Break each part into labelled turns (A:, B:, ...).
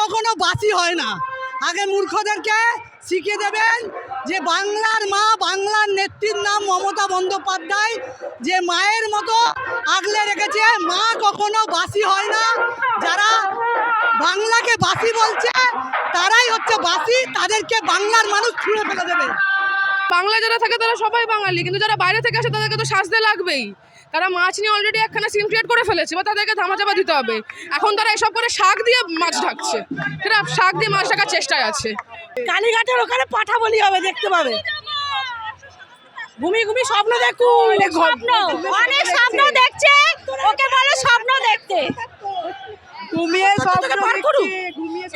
A: কখনো বাসি হয় না। আগে মূর্খদেরকে শিখিয়ে দেবেন যে বাংলার মা, বাংলার নেত্রীর নাম মমতা বন্দ্যোপাধ্যায়, যে মায়ের মতো আগলে রেখেছে। মা কখনো বাসি হয় না। যারা বাংলাকে বাসি বলছে তারাই হচ্ছে বাসি, তাদেরকে বাংলার মানুষ ছুঁড়ে ফেলে দেবে।
B: বাংলা যারা থাকে তারা সবাই বাঙালি, কিন্তু যারা বাইরে থেকে আসে তাদেরকে তো সাজতে লাগবেই। তারা মাছ নিয়ে অলরেডি একখানা সিন ক্রিয়েট করে ফেলেছে, বা তাদেরকে ধামাচাপা দিতে হবে। এখন তারা এসব করে শাক দিয়ে মাছ ঢাকছে, সেটা শাক দিয়ে মাছ ঢাকার চেষ্টায় আছে।
C: কালীঘাটের ওখানে পাঠা বলি হবে, দেখতে পাবে। ঘুমি ঘুমি স্বপ্ন দেখুন,
D: অনেক স্বপ্ন দেখছে, ওকে বলে স্বপ্ন দেখতে।
C: ঘুমিয়ে স্বপ্ন করুন।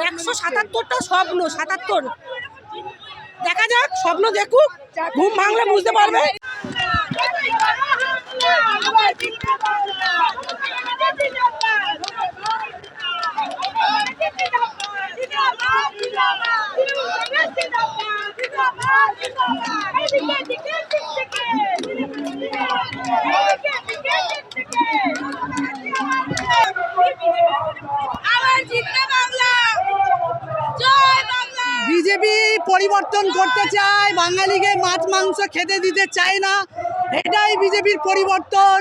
C: 177টা স্বপ্ন, 77 দেখা যাক, স্বপ্ন দেখুক, ঘুম ভাঙলে বুঝতে পারবে।
A: বিজেপি পরিবর্তন করতে চায়, বাঙালিকে মাছ মাংস খেতে দিতে চায় না, এটাই বিজেপির পরিবর্তন।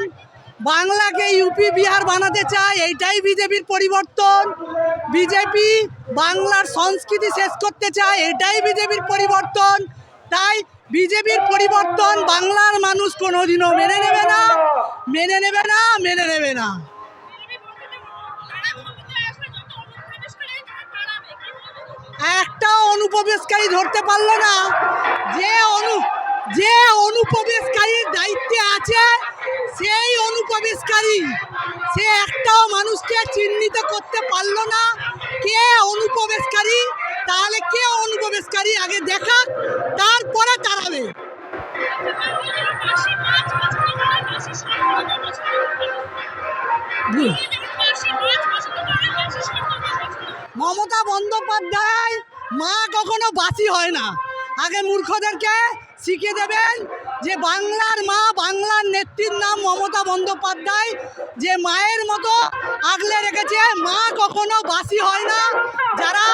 A: বাংলাকে ইউপি বিহার বানাতে চায়, এইটাই বিজেপির পরিবর্তন। বিজেপি বাংলার সংস্কৃতি শেষ করতে চায়, এটাই বিজেপির পরিবর্তন। তাই বিজেপির পরিবর্তন বাংলার মানুষ কোনোদিনও মেনে নেবে না, মেনে নেবে না, মেনে নেবে না। একটা অনুপ্রবেশকারী ধরতে পারলো না, যে অনুপ্রবেশকারীর দায়িত্বে আছে সেই অনুপ্রবেশকারী, সে একটাও মানুষকে চিহ্নিত করতে পারলো না কে অনুপ্রবেশকারী। তাহলে কে অনুপ্রবেশকারী আগে দেখা, তারপরে তাড়াবে। মমতা বন্দ্যোপাধ্যায় মা কখনো বাসি হয় না। আগে মূর্খদেরকে শিখিয়ে দেবেন যে বাংলার মা, বাংলার নেত্রীর নাম মমতা বন্দ্যোপাধ্যায়, যে মায়ের মতো আগলে রেখেছে। মা কখনো বাসি হয় না। যারা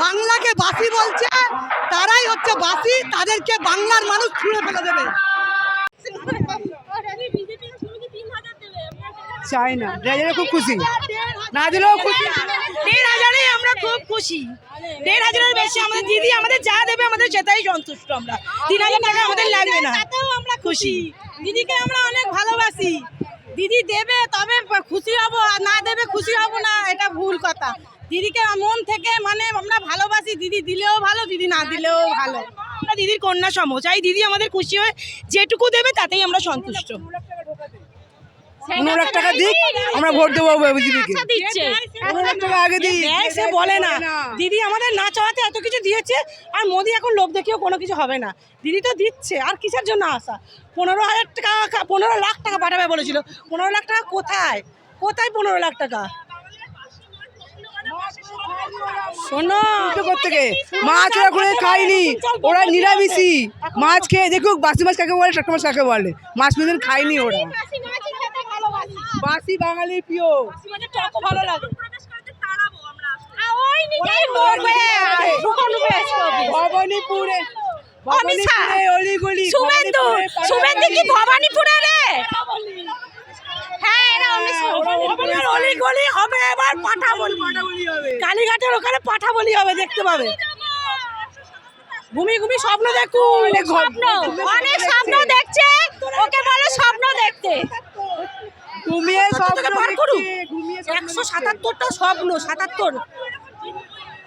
A: বাংলাকে বাসি বলছে তারাই হচ্ছে বাসি, তাদেরকে বাংলার মানুষ ছুঁড়ে ফেলে দেবে।
C: চাই না, খুব খুশি, না দিলেও খুশি। 1,500-এ আমরা খুব খুশি। 1,500-এর বেশি আমাদের দিদি আমাদের যা দেবে আমাদের সেটাই সন্তুষ্ট। আমরা 3,000 টাকা আমাদের লাগবে না, তাতেও আমরা খুশি। দিদিকে আমরা অনেক ভালোবাসি। দিদি দেবে তবে খুশি হব, আর না দেবে খুশি হব না, এটা ভুল কথা। দিদিকে মন থেকে মানে আমরা ভালোবাসি। দিদি দিলেও ভালো, দিদি না দিলেও ভালো। আমরা দিদির কন্যা সম, চাই দিদি আমাদের খুশি হয়ে যেটুকু দেবে তাতেই আমরা সন্তুষ্ট। 15 লাখ টাকা দিক, আমরা ভোট দেবো বিজেপিকে। 15 লাখ টাকা আগে দিই, সে বলে না। দিদি আমাদের না চাওয়াতে এত কিছু দিয়েছে, আর মোদি এখন লোভ দেখিয়েও কোনো কিছু হবে না। দিদি তো দিচ্ছে, আর কিসের জন্য আসা? 15,000 টাকা, 15 লাখ টাকা পাঠাবে বলেছিল। 15 লাখ টাকা কোথায়, কোথায় 15 লাখ টাকা? শোনো, থেকে মাছ ওরা করে খায়নি, ওরা নিরামিষি। মাছ খেয়ে দেখুক বাসি মাছ কাকে বলে, টাটকা মাছ কাকে বলে। মাছ কোনদিন খায়নি ওরা। বাসি বাঙালির প্রিয়, ভালো লাগে। ভবানীপুরে অলিগলি,
D: শুভেন্দু কি ভবানীপুরে রে?
C: অলিগলি হবে, এবার পাঠা বলি হবে। কালীঘাটের ওখানে পাঠা বলি হবে, দেখতে পাবে। ঘুমি ঘুমি স্বপ্ন দেখুন,
D: অনেক স্বপ্ন দেখছে, ওকে বলে স্বপ্ন দেখতে।
C: ঘুমিয়ে স্বপ্ন করুন। 177টা স্বপ্ন, 77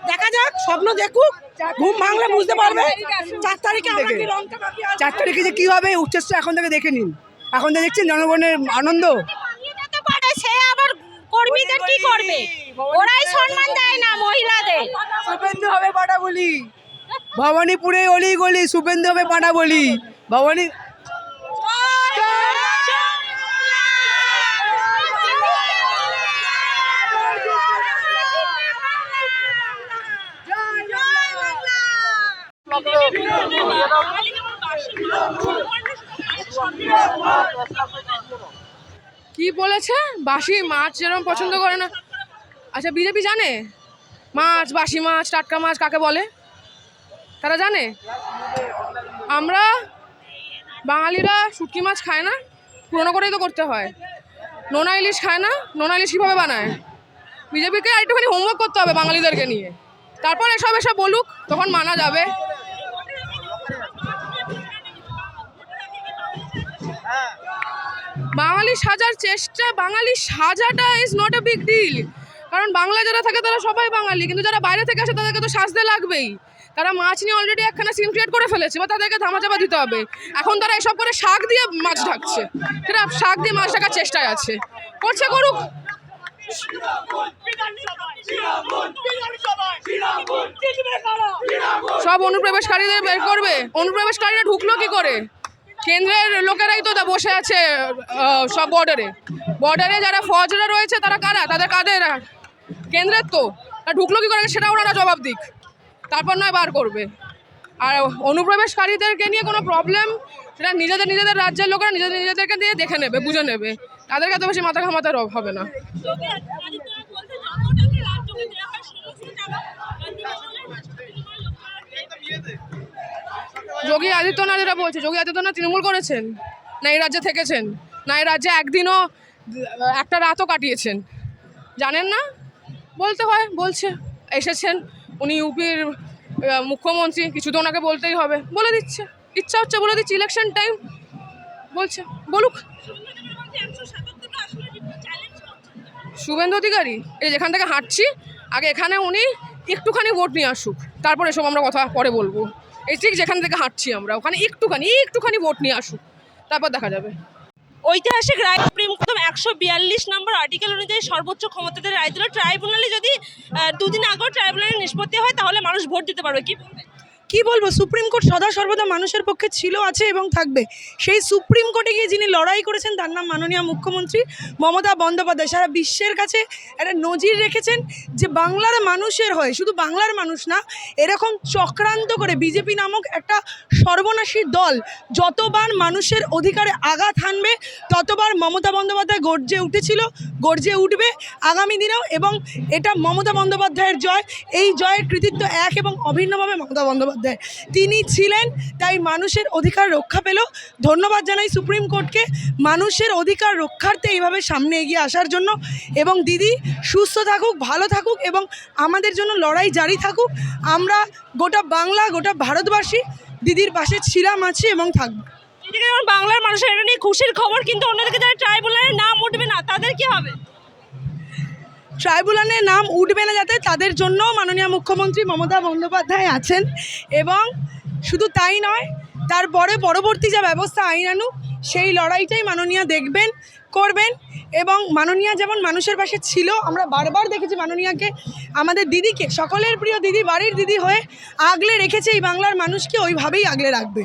C: দেখা যাক, স্বপ্ন দেখুক, ঘুম ভাঙলে বুঝতে পারবে। 4 তারিখে 4 তারিখে যে কি হবে উচ্চস্ত এখন থেকে দেখে নিন। এখন তো দেখছেন জনগণের আনন্দ।
D: সে আবার কর্মীদের কি করবে? ওরাই সম্মান দেয় না মহিলাদের।
C: শুভেন্দু হবে পাঠা বলি, ভবানীপুরে অলিগলি শুভেন্দু হবে পাঠা বলি। ভবানী
B: কি বলেছে? বাসি মাছ যেরকম পছন্দ করে না। আচ্ছা, বিজেপি জানে মাছ, বাসি মাছ, টাটকা মাছ কাকে বলে তারা জানে? আমরা বাঙালিরা শুটকি মাছ খায় না, পুরনো করেই তো করতে হয়। নোনা ইলিশ খায় না, নোনা ইলিশ কীভাবে বানায়? বিজেপিকে একটুখানি হোমওয়ার্ক করতে হবে বাঙালিদেরকে নিয়ে, তারপর এসব বলুক, তখন মানা যাবে। বাঙালি সাজার চেষ্টা, বাঙালি সাজাটা is not a big deal, কারণ বাংলায় যারা থাকে তারা সবাই বাঙালি, কিন্তু যারা বাইরে থেকে আসে তাদেরকে তো সাজতে লাগবেই। তারা মাছ নিয়ে অলরেডি একখানা সিন ক্রিয়েট করে ফেলেছে, বা তাদেরকে ধামাচাপা দিতে হবে। এখন তারা এসব করে শাক দিয়ে মাছ ঢাকছে, সেটা শাক দিয়ে মাছ ঢাকার চেষ্টায় আছে, করছে করুক। সব অনুপ্রবেশকারীদের বের করবে। অনুপ্রবেশকারীরা ঢুকলো কি করে? কেন্দ্রের লোকেরাই তো বসে আছে সব বর্ডারে যারা ফৌজরা রয়েছে তারা কারা? তাদের কাদের? কেন্দ্রের তো। ঢুকলো কি করে সেটা ওনারা জবাব দিক, তারপর নয় বার করবে। আর অনুপ্রবেশকারীদেরকে নিয়ে কোনো প্রবলেম, সেটা নিজেদের রাজ্যের লোকেরা নিজেদেরকে দিয়ে দেখে নেবে, বুঝে নেবে, তাদেরকে এত বেশি মাথা ঘামাতে হবে না। যোগী আদিত্যনাথ যেটা বলছে, যোগী আদিত্যনাথ তৃণমূল করেছেন না, এই রাজ্যে থেকেছেন না, এই রাজ্যে একদিনও একটা রাতও কাটিয়েছেন, জানেন না? বলতে হয়, বলছে, এসেছেন উনি ইউপির মুখ্যমন্ত্রী, কিছু তো ওনাকে বলতেই হবে, বলে দিচ্ছে, ইচ্ছা হচ্ছে বলে দিচ্ছে, ইলেকশন টাইম বলছে, বলুক। শুভেন্দু অধিকারী এই যেখান থেকে হাঁটছি, আগে এখানে উনি একটুখানি ভোট নিয়ে আসুক, তারপর এসব আমরা কথা পরে বলবো। এই ঠিক যেখান থেকে হাঁটছি আমরা, ওখানে একটুখানি ভোট নিয়ে আসুক, তারপর দেখা যাবে।
E: ঐতিহাসিক রায়, সুপ্রিম কোর্ট 142 নম্বর আর্টিকেল অনুযায়ী সর্বোচ্চ ক্ষমতাদের রায় দিল। ট্রাইব্যুনালে যদি দুদিন আগেও ট্রাইব্যুনালে নিষ্পত্তি হয় তাহলে মানুষ ভোট দিতে পারবে।
C: কি বলবো, সুপ্রিম কোর্ট সদা সর্বদা মানুষের পক্ষে ছিল, আছে এবং থাকবে। সেই সুপ্রিম কোর্টে গিয়ে যিনি লড়াই করেছেন তার নাম মাননীয় মুখ্যমন্ত্রী মমতা বন্দ্যোপাধ্যায়। সারা বিশ্বের কাছে একটা নজির রেখেছেন যে বাংলার মানুষের হয়ে, শুধু বাংলার মানুষ না, এরকম চক্রান্ত করে বিজেপি নামক একটা সর্বনাশী দল যতবার মানুষের অধিকারে আঘাত হানবে ততবার মমতা বন্দ্যোপাধ্যায় গর্জে উঠেছিল, গর্জে উঠবে আগামী দিনেও। এবং এটা মমতা বন্দ্যোপাধ্যায়ের জয়, এই জয়ের কৃতিত্ব এক এবং অভিন্নভাবে মমতা বন্দ্যোপাধ্যায় তিনি ছিলেন, তাই মানুষের অধিকার রক্ষা পেল। ধন্যবাদ জানাই সুপ্রিম কোর্টকে মানুষের অধিকার রক্ষার্থে এইভাবে সামনে এগিয়ে আসার জন্য। এবং দিদি সুস্থ থাকুক, ভালো থাকুক এবং আমাদের জন্য লড়াই জারি থাকুক। আমরা গোটা বাংলা, গোটা ভারতবাসী দিদির পাশে ছিলাম, আছি এবং থাকবো।
E: বাংলার মানুষের এটা নিয়ে খুশির খবর, কিন্তু অন্যদিকে যারা ট্রাইব্যুনালে নাম উঠবে না তাদের কি হবে?
C: ট্রাইব্যুনালে নাম উঠবে না যাতে, তাদের জন্য মাননীয় মুখ্যমন্ত্রী মমতা বন্দ্যোপাধ্যায় আছেন। এবং শুধু তাই নয়, তারপরে পরবর্তী যা ব্যবস্থা আইন আনুক সেই লড়াইটাই মাননীয়া দেখবেন, করবেন। এবং মাননীয়া যেমন মানুষের পাশে ছিল, আমরা বারবার দেখেছি মাননীয়াকে, আমাদের দিদিকে, সকলের প্রিয় দিদি, বাড়ির দিদি হয়ে আগলে রেখেছে এই বাংলার মানুষকে, ওইভাবেই আগলে রাখবে।